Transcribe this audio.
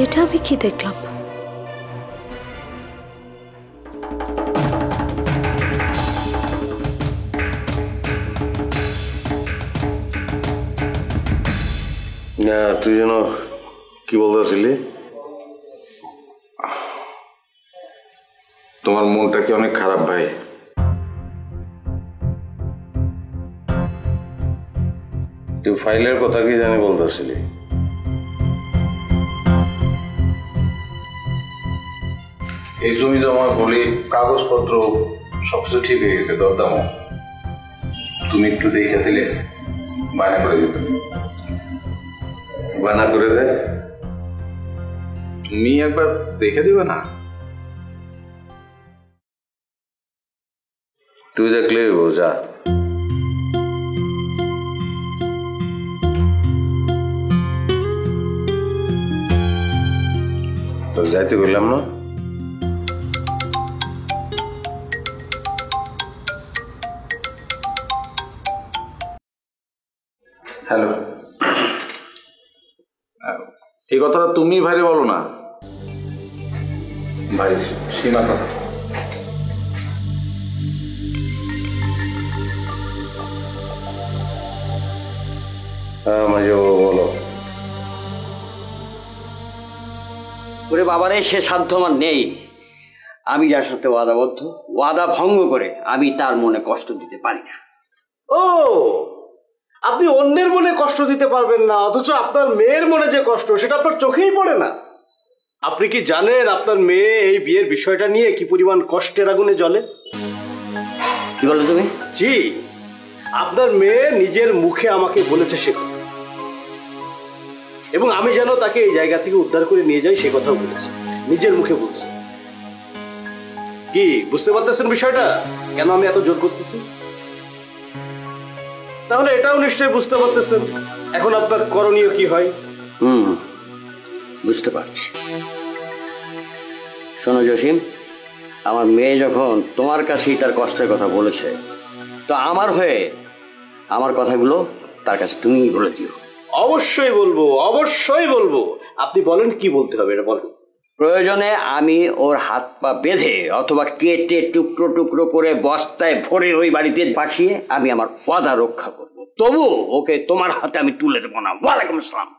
এটা আমি কি দেখলাম? না, তুই যেন কি বলতেছিলি? তোমার মনটা কি অনেক খারাপ ভাই? তুই ফাইলের কথা কি জানি বলতেছিলি? এই জমি জমা বলি কাগজপত্র সবকিছু ঠিক হয়ে গেছে, দরদাম তুমি একটু দেখে দিলে বায়না করে দিতে। বায়না করে দে, তুমি একবার দেখে দিবে না? তুই দেখলে যা। তো যাইতে করলাম না? হ্যালো, এই কথাটা তুমি ভাইরে বলো না ভাই, সীমা কথা। হ্যাঁ মাঝে বলো। ওরে বাবারে, সে সাধ্য আমার নেই। আমি যার সাথে ওয়াদাবদ্ধ, ওয়াদা ভঙ্গ করে আমি তার মনে কষ্ট দিতে পারি না। ও, আপনি অন্যের মনে কষ্ট দিতে পারবেন না, অথচ আপনার মেয়ের মনে যে কষ্ট সেটা আপনার চোখেই পড়ে না। আপনি কি জানেন আপনার মেয়ে এই বিয়ের বিষয়টা নিয়ে কি পরিমাণ কষ্টের আগুনে জ্বলে? কি বলো তুমি? জি, আপনার মেয়ে নিজের মুখে আমাকে বলেছে সে, এবং আমি যেন তাকে এই জায়গা থেকে উদ্ধার করে নিয়ে যাই সে কথাও বলেছে, নিজের মুখে বলছে। কি বুঝতে পারতেছেন বিষয়টা, কেন আমি এত জোর করতেছি? তাহলে এটাও নিশ্চয়ই বুঝতে পারতেছেন এখন আপনার করণীয় কি হয়। বুঝতে পারছি। শোনো জসিম, আমার মেয়ে যখন তোমার কাছেই তার কষ্টের কথা বলেছে, তো আমার হয়ে আমার কথাগুলো তার কাছে তুমিই বলে দিও। অবশ্যই বলবো, অবশ্যই বলবো। আপনি বলেন কি বলতে হবে এটা বলেন। প্রয়োজনে আমি ওর হাত পা বেঁধে অথবা কেটে টুকরো টুকরো করে বস্তায় ভরে ওই বাড়িতে পাঠিয়ে আমি আমার ওয়াদা রক্ষা করব, তবু ওকে তোমার হাতে আমি তুলে দেবো না। ওয়ালাইকুম আসসালাম।